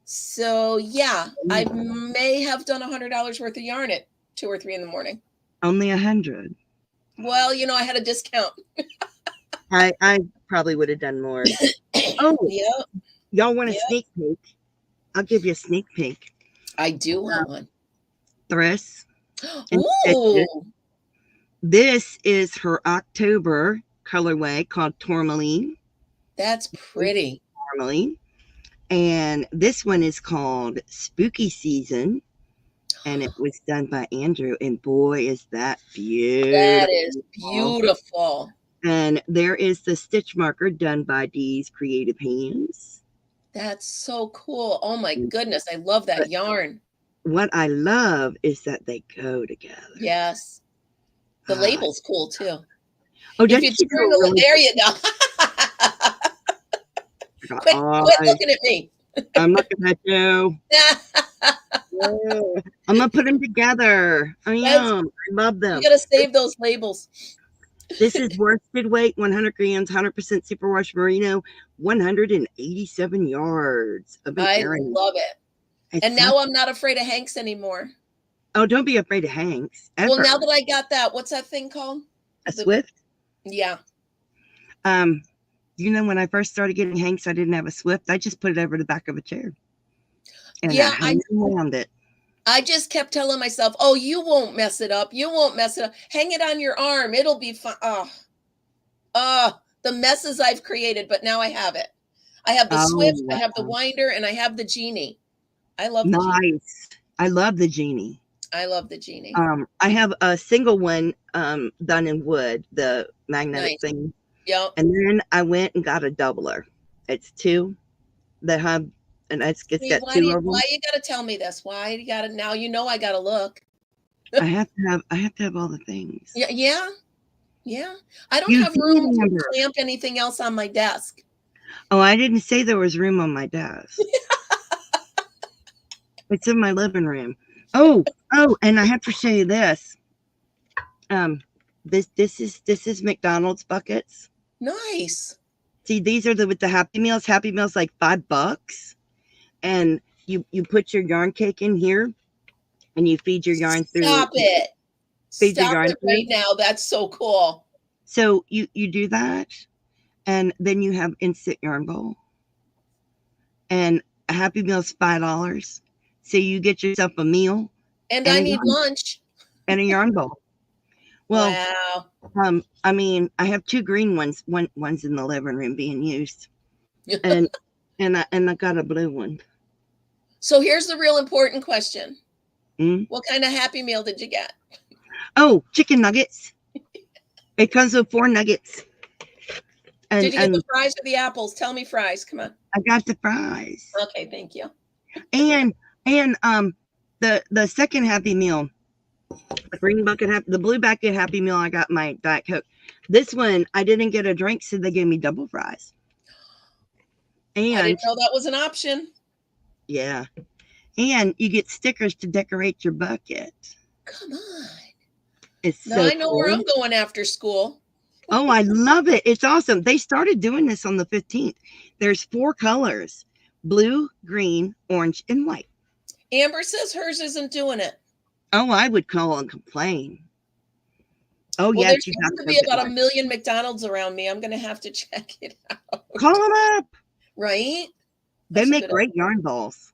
So yeah, I may have done $100 worth of yarn at 2 or 3 in the morning. Only 100. Well, I had a discount. I probably would have done more. Oh, yep. Y'all want a sneak peek? I'll give you a sneak peek. I do want one. Thriss. Ooh. This is her October colorway called Tourmaline. That's pretty. Tourmaline. And this one is called Spooky Season. And it was done by Andrew. And boy, is that beautiful. That is beautiful. And there is the stitch marker done by Dee's Creative Hands. That's so cool. Oh my goodness. I love that yarn. What I love is that they go together. Yes. The label's cool too. Oh, if you turn there you go. Quit looking at me. I'm looking at you. I'm going to put them together. I love them. You got to save those labels. This is worsted weight, 100 grams, 100% superwash merino, 187 yards. I love it. And now I'm not afraid of Hanks anymore. Oh, don't be afraid of Hanks. Ever. Well, now that I got that, what's that thing called? A Swift? Yeah. When I first started getting Hanks, I didn't have a Swift. I just put it over the back of a chair. And I hung around it. I just kept telling myself, oh, you won't mess it up. You won't mess it up. Hang it on your arm. It'll be fine. The messes I've created, but now I have it. I have the Swift, I have the winder, and I have the genie. I love the genie. I love the genie. I love the genie. I have a single one done in wood, the magnetic thing. Yep. And then I went and got a doubler. It's 2 that have, and it's got 2 of them. Why you gotta tell me this? Why you gotta now? I gotta look. I have to have all the things. Yeah. I don't have room to clamp anything else on my desk. Oh, I didn't say there was room on my desk. It's in my living room. Oh, and I have to show you this. This is McDonald's buckets. Nice. See, these are with the Happy Meals. Happy Meals like $5, and you put your yarn cake in here, and you feed your yarn through. Stop it! Stop it right now. That's so cool. So you do that, and then you have instant yarn bowl, and a Happy Meal's $5. So you get yourself a meal, and I need lunch and a yarn bowl. Well, wow. I have 2 green ones. One's in the living room being used, and I got a blue one. So here's the real important question: what kind of Happy Meal did you get? Oh, chicken nuggets. It comes with 4 nuggets. And, did you get the fries or the apples? Tell me fries. Come on. I got the fries. Okay, thank you. And the second Happy Meal. The green bucket, the blue bucket Happy Meal, I got my Diet Coke. This one, I didn't get a drink, so they gave me double fries. And I didn't know that was an option. Yeah. And you get stickers to decorate your bucket. Come on. It's now I know where I'm going after school. Oh, I love it. It's awesome. They started doing this on the 15th. There's 4 colors: blue, green, orange, and white. Amber says hers isn't doing it. Oh, I would call and complain. Oh, Well, there yes, you seems have to to be get about one. 1,000,000 McDonald's around me. I'm going to have to check it out. Call them up. Right? They That's a make good great idea. yarn balls.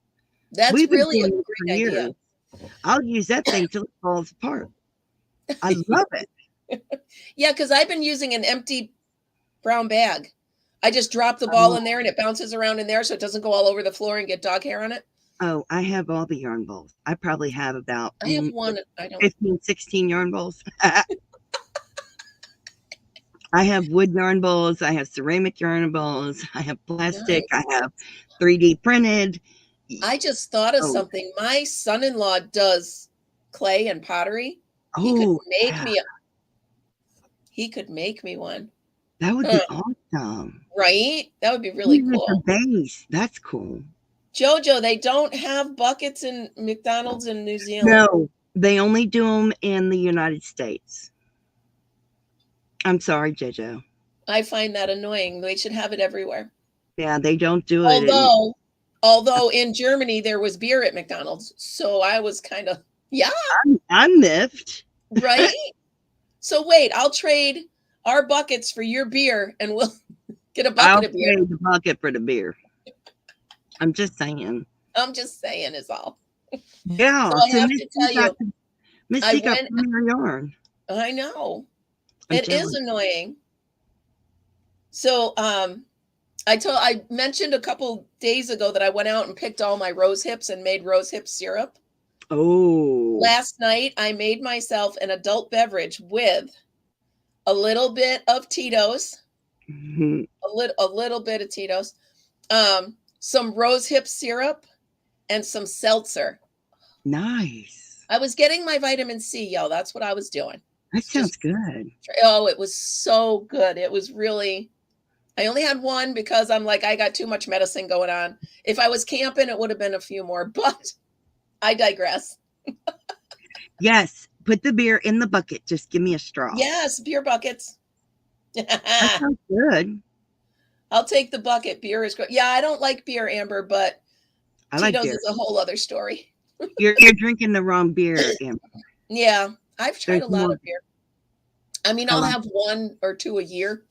That's We've been really a doing this for great idea. years. I'll use that thing till it falls apart. I love it. Yeah, because I've been using an empty brown bag. I just drop the ball in there and it bounces around in there so it doesn't go all over the floor and get dog hair on it. Oh, I have all the yarn balls. I probably have about I have one. I don't. 15, 16 yarn balls. I have wood yarn balls. I have ceramic yarn balls. I have plastic. Nice. I have 3D printed. I just thought of Oh, something. My son-in-law does clay and pottery. He could oh, make yeah. me. He could make me one. That would be awesome. Right? That would be really Use the cool. base. That's cool. Jojo, they don't have buckets in McDonald's in New Zealand. No, they only do them in the United States. I'm sorry, JoJo. I find that annoying. They should have it everywhere. Yeah, they don't do it. Although in Germany there was beer at McDonald's, so I was kind of I'm miffed. right. So wait, I'll trade our buckets for your beer, and we'll get a bucket of beer. I'll trade the bucket for the beer. I'm just saying. I'm just saying, is all. Yeah. So I have to tell you, Misty got more yarn. I know. I'm It jealous. is annoying. So I mentioned a couple days ago that I went out and picked all my rose hips and made rose hip syrup. Oh. Last night I made myself an adult beverage with a little bit of Tito's, a little bit of Tito's, some rose hip syrup, and some seltzer. Nice. I was getting my vitamin C, y'all. That's what I was doing. That sounds good. Oh, it was so good. It was really, I only had one because I'm like, I got too much medicine going on. If I was camping, it would have been a few more, but I digress. Yes. Put the beer in the bucket. Just give me a straw. Yes, beer buckets. That sounds good. I'll take the bucket. Beer is great. Yeah, I don't like beer, Amber, but I like Tito's beer. is a whole other story. You're drinking the wrong beer, Amber. Yeah, I've tried There's a lot more. of beer. I mean, I'll have 1 or 2 a year,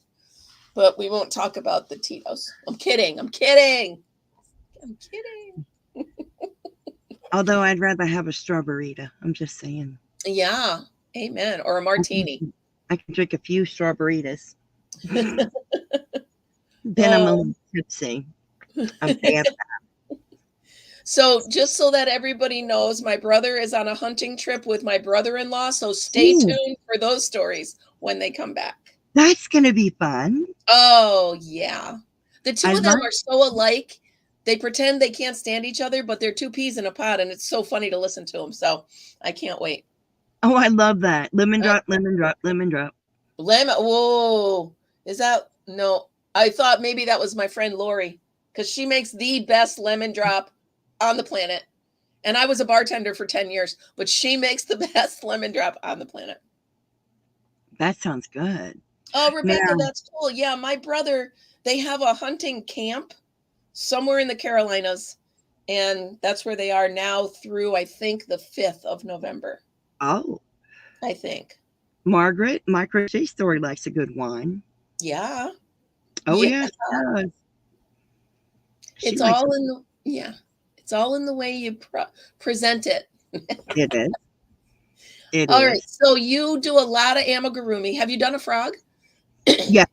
but we won't talk about the Tito's. I'm kidding. Although I'd rather have a strawberryta. I'm just saying. Yeah, amen. Or a martini. I can drink a few strawberrytas. Then I'm a little tipsy. I'm bad. So just so that everybody knows, my brother is on a hunting trip with my brother-in-law. So stay tuned for those stories when they come back. That's going to be fun. Oh, yeah. The two of them are so alike. They pretend they can't stand each other, but they're 2 peas in a pod, and it's so funny to listen to them. So I can't wait. Oh, I love that. Lemon drop, lemon drop, lemon drop. Lemon. Whoa. Is that? No. I thought maybe that was my friend Lori, because she makes the best lemon drop on the planet. And I was a bartender for 10 years, but she makes the best lemon drop on the planet. That sounds good. Oh, Rebecca, that's cool. Yeah, my brother, they have a hunting camp somewhere in the Carolinas, and that's where they are now through, I think, the 5th of November. Oh. I think. Margaret, my crochet story likes a good wine. Yeah. Oh, yeah. It's all in the, it's all in the way you present it. It is. It all is. Right. So you do a lot of amigurumi. Have you done a frog? Yeah.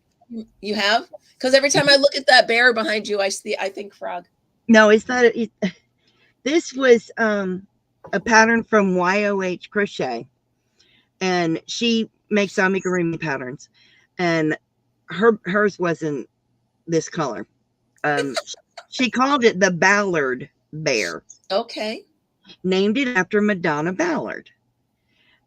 You have? Because every time I look at that bear behind you, I think frog. No, it's not. This was a pattern from YOH Crochet, and she makes amigurumi patterns, and hers wasn't this color. She called it the Ballard Bear. Okay. Named it after Madonna Ballard.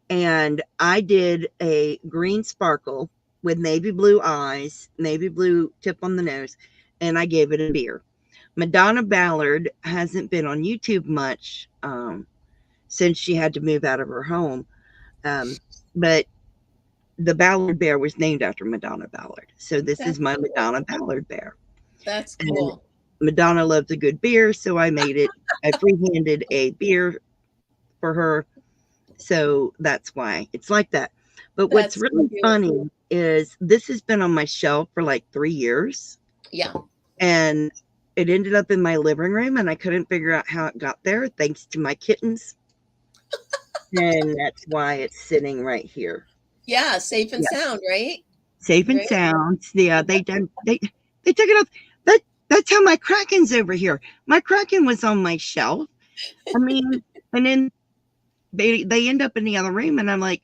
And I did a green sparkle with navy blue eyes, navy blue tip on the nose, and I gave it a beer. Madonna Ballard hasn't been on YouTube much since she had to move out of her home. But the Ballard bear was named after Madonna Ballard. So this is That's my cool. Madonna Ballard bear. That's And cool. Madonna loves a good beer, so I freehanded a beer for her. So that's why it's like that. But what's That's so really cute. funny is this has been on my shelf for like 3 years. Yeah. And it ended up in my living room, and I couldn't figure out how it got there, thanks to my kittens. And that's why it's sitting right here. Yeah, safe and Yeah. sound, right? Safe and Right? sound. Yeah, they took it off. That's how my Kraken's over here. My Kraken was on my shelf. I mean, and then they end up in the other room, and I'm like,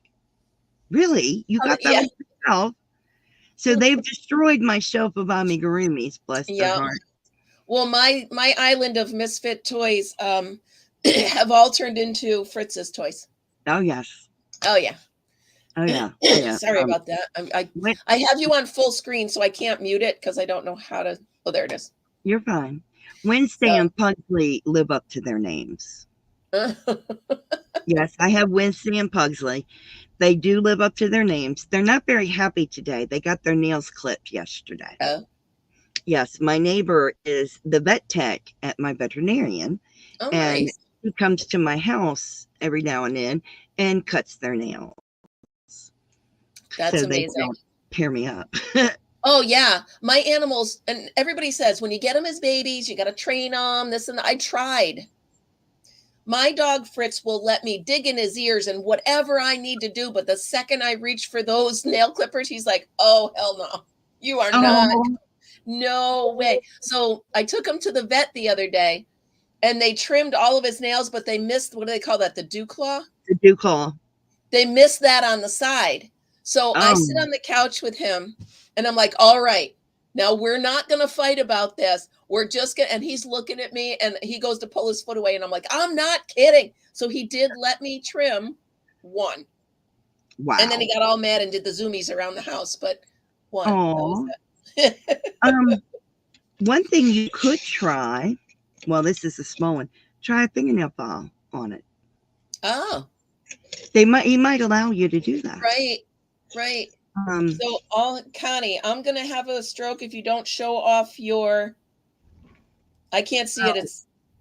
really? You got that Yeah. on your shelf? So they've destroyed my shelf of amigurumis, bless their Yeah. heart. Well, my island of misfit toys have all turned into Fritz's toys. Oh yes. Oh yeah. Oh yeah. Oh yeah. Sorry about that. I have you on full screen, so I can't mute it because I don't know how to. Oh, there it is. You're fine. Wednesday So. and Pugsley live up to their names. Yes, I have Wednesday and Pugsley. They do live up to their names. They're not very happy today. They got their nails clipped yesterday. Oh. Yes, my neighbor is the vet tech at my veterinarian. Oh, and nice. he comes to my house every now and then and cuts their nails. That's so amazing. They don't tear me up. Oh yeah, my animals, and everybody says when you get them as babies, you got to train them. This and that. I tried. My dog Fritz will let me dig in his ears and whatever I need to do. But the second I reach for those nail clippers, he's like, "Oh hell no, you are not. No way." So I took him to the vet the other day, and they trimmed all of his nails, but they missed, what do they call that? The dew claw. The dew claw. They missed that on the side. So I sit on the couch with him, and I'm like, all right, now we're not going to fight about this. We're just going to, and he's looking at me, and he goes to pull his foot away, and I'm like, I'm not kidding. So he did let me trim one. Wow. And then he got all mad and did the zoomies around the house, but one. One thing you could try, well, this is a small one, try a fingernail file on it. Oh. He might allow you to do that. Right. So, Connie, I'm going to have a stroke if you don't show off your, I can't see it.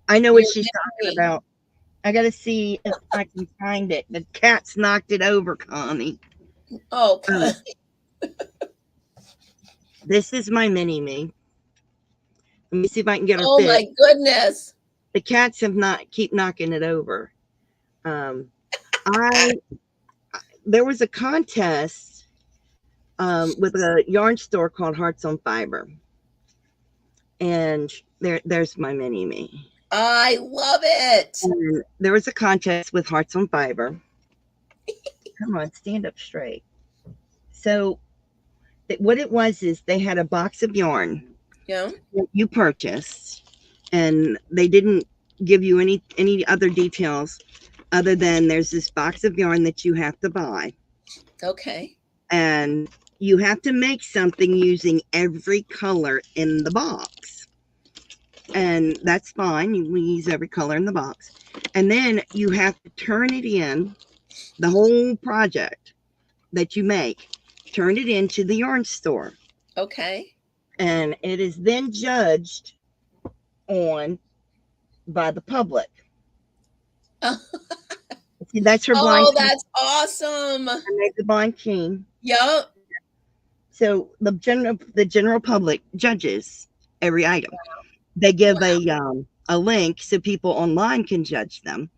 I know what she's talking about. I got to see if I can find it. The cat's knocked it over, Connie. Oh, Connie. This is my mini-me. Let me see if I can get her fit. Oh, my goodness. The cats keep knocking it over. There was a contest with a yarn store called Hearts on Fiber, and there's my mini-me. I love it. And there was a contest with Hearts on Fiber. Come on, stand up straight. So what it was is they had a box of yarn. Yeah. That you purchased, and they didn't give you any other details other than there's this box of yarn that you have to buy. Okay. And you have to make something using every color in the box. And that's fine. You use every color in the box. And then you have to turn it in, the whole project that you make, turn it into the yarn store. Okay. And it is then judged on by the public. See, that's her blind. Oh, that's awesome. I made the blind team. Yep. So the general public judges every item. They give a link so people online can judge them,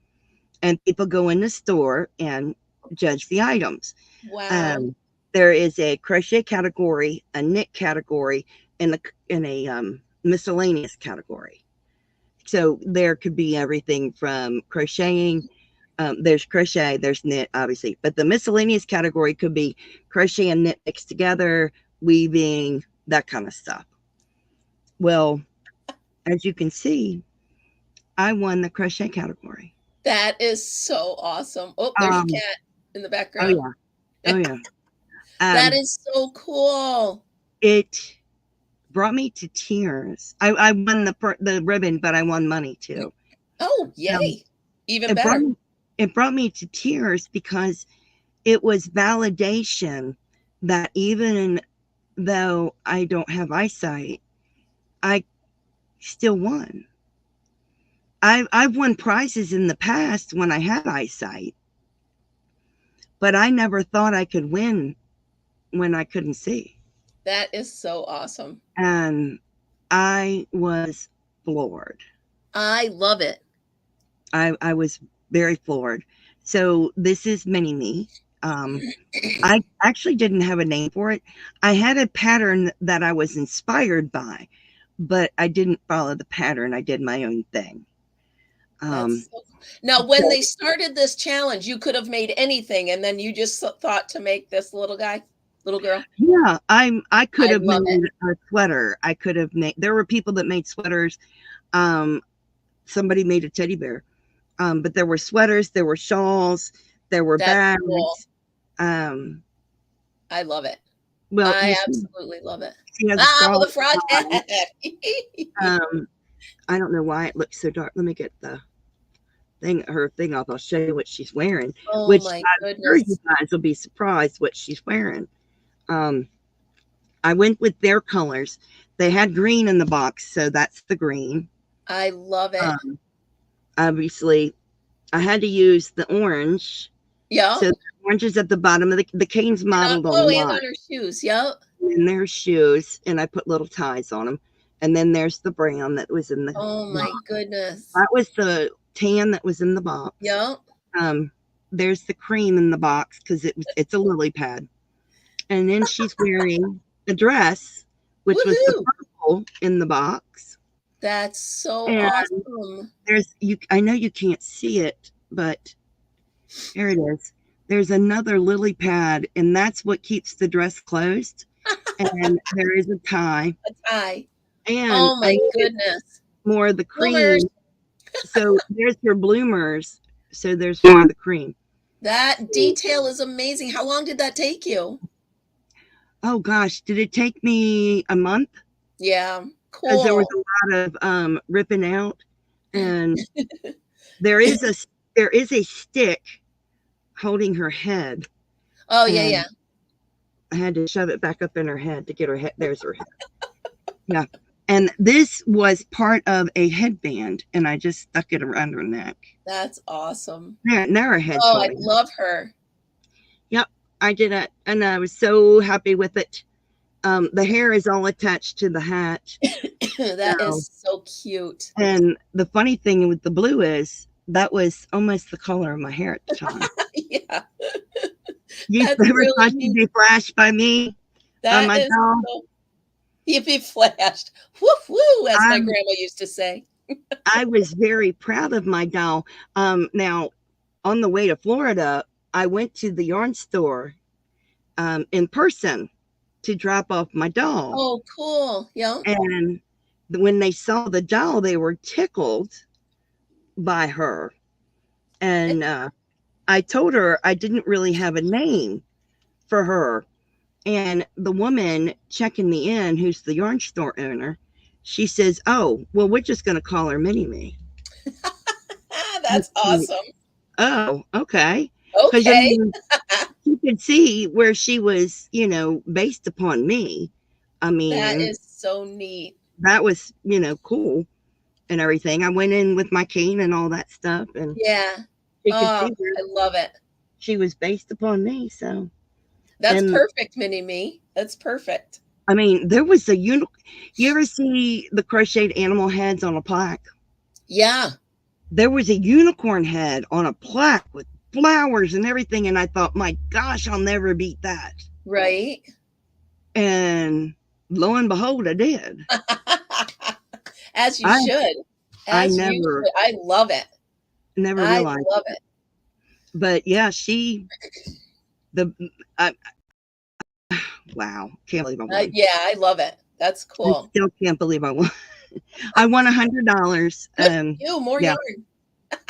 and people go in the store and judge the items. Wow. There is a crochet category, a knit category, and a miscellaneous category. So there could be everything from crocheting. There's crochet, there's knit, obviously, but the miscellaneous category could be crochet and knit mixed together, weaving, that kind of stuff. Well, as you can see, I won the crochet category. That is so awesome. Oh, there's a cat in the background. Oh yeah. That is so cool. It brought me to tears. I won the ribbon, but I won money too. Oh, yay. Even better. It brought me to tears because it was validation that even though I don't have eyesight, I still won. I've won prizes in the past when I had eyesight, but I never thought I could win when I couldn't see. That is so awesome. And I was floored. I love it. I was very floored. So this is Mini Me. I actually didn't have a name for it. I had a pattern that I was inspired by, but I didn't follow the pattern. I did my own thing. Now, when they started this challenge, you could have made anything, and then you just thought to make this little girl. Yeah, I could have love made a sweater. I could have made. There were people that made sweaters. Somebody made a teddy bear. But there were sweaters, there were shawls, there were That's bags. cool. I love it. Well, I absolutely love it. she has the frog head. I don't know why it looks so dark. Let me get her thing off. I'll show you what she's wearing. Oh which my I'm goodness. sure you guys will be surprised what she's wearing. I went with their colors. They had green in the box, so that's the green. I love it. Obviously, I had to use the orange. Yeah. So the orange is at the bottom of the cane's modeled on and on her shoes. Yep. And there's shoes, and I put little ties on them. And then there's the brown that was in the Oh my goodness. That was the tan that was in the box. Yep. There's the cream in the box because it's a lily pad. And then she's wearing a dress, which was the purple in the box. That's so awesome. I know you can't see it, but here it is. There's another lily pad, and that's what keeps the dress closed. And there is a tie. A tie. And oh my goodness. More of the cream. Bloomers. So there's your bloomers. So there's more of the cream. That detail is amazing. How long did that take you? Oh gosh, did it take me a month? Yeah. Cool. Because there was a lot of ripping out, and there is a stick holding her head. Oh yeah. I had to shove it back up in her head to get her head. There's her head. Yeah. And this was part of a headband, and I just stuck it around her neck. That's awesome. Now her head's I love her. Yep, I did it, and I was so happy with it. The hair is all attached to the hat. That is so cute. And the funny thing with the blue is that was almost the color of my hair at the time. Yeah. You ever thought you'd be flashed by me? That is so, you'd be flashed. Woof woo, as my grandma used to say. I was very proud of my doll. Now, on the way to Florida, I went to the yarn store in person to drop off my doll. Oh, cool. Yeah. And when they saw the doll, they were tickled by her. And I told her I didn't really have a name for her. And the woman checking me in, who's the yarn store owner, she says, "Oh, well, we're just going to call her Mini Me." That's awesome. Oh, okay. Okay. You could see where she was, based upon me. I mean, that is so neat. That was, cool and everything. I went in with my cane and all that stuff. And yeah. I love it. She was based upon me. So that's perfect, Mini Me. That's perfect. I mean, there was a you ever see the crocheted animal heads on a plaque? Yeah. There was a unicorn head on a plaque with flowers and everything. And I thought, my gosh, I'll never beat that. Right. And lo and behold, I did. As you should. I love it. Never realized. I love it. But yeah, wow. Can't believe I won. Yeah, I love it. That's cool. I still can't believe I won. I won $100. More yarn.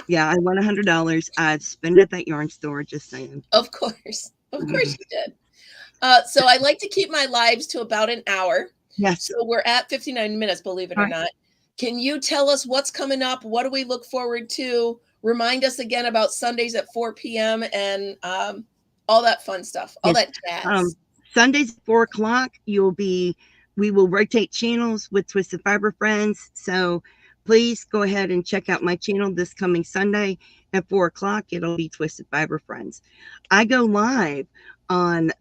Yeah, I won $100. I've spent it at that yarn store, just saying. Of course. Of course you did. So I like to keep my lives to about an hour. Yes. So we're at 59 minutes, believe it or not. Can you tell us what's coming up? What do we look forward to? Remind us again about Sundays at 4 p.m. and all that fun stuff, all that jazz. Sundays at 4 o'clock, we will rotate channels with Twisted Fiber Friends. So please go ahead and check out my channel this coming Sunday at 4 o'clock. It'll be Twisted Fiber Friends. I go live on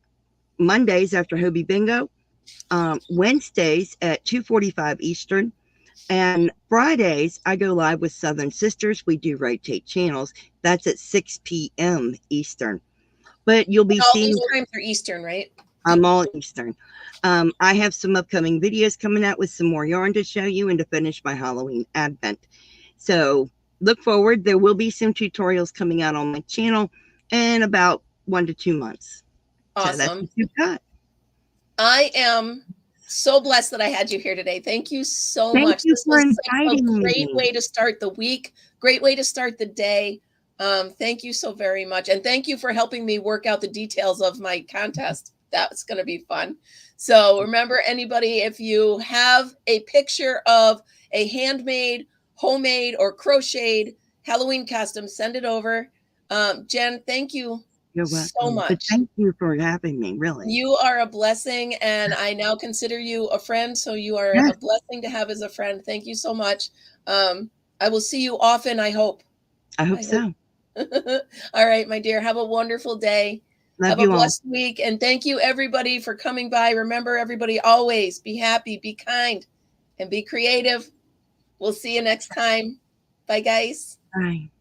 Mondays after Hobie Bingo, Wednesdays at 2:45 Eastern, and Fridays I go live with Southern Sisters. We do rotate channels. That's at 6 p.m. Eastern. But you'll be all seeing these times are Eastern, right? I'm all Eastern. I have some upcoming videos coming out with some more yarn to show you and to finish my Halloween advent. So look forward. There will be some tutorials coming out on my channel in about 1 to 2 months. Awesome. So that's what you've got. I am so blessed that I had you here today. Thank you so Thank much. you This for was such a inviting great me. way to start the week, great way to start the day. Thank you so very much. And thank you for helping me work out the details of my contest. That's going to be fun. So remember, anybody, if you have a picture of a handmade, homemade, or crocheted Halloween costume, send it over. Jen, thank you You're so welcome. But much. thank you for having me, really. You are a blessing, and I now consider you a friend. So you are Yes. a blessing to have as a friend. Thank you so much. I will see you often, I hope. I hope so. All right, my dear. Have a wonderful day. Love Have a you all. blessed week. And thank you, everybody, for coming by. Remember, everybody, always be happy, be kind, and be creative. We'll see you next time. Bye, guys. Bye.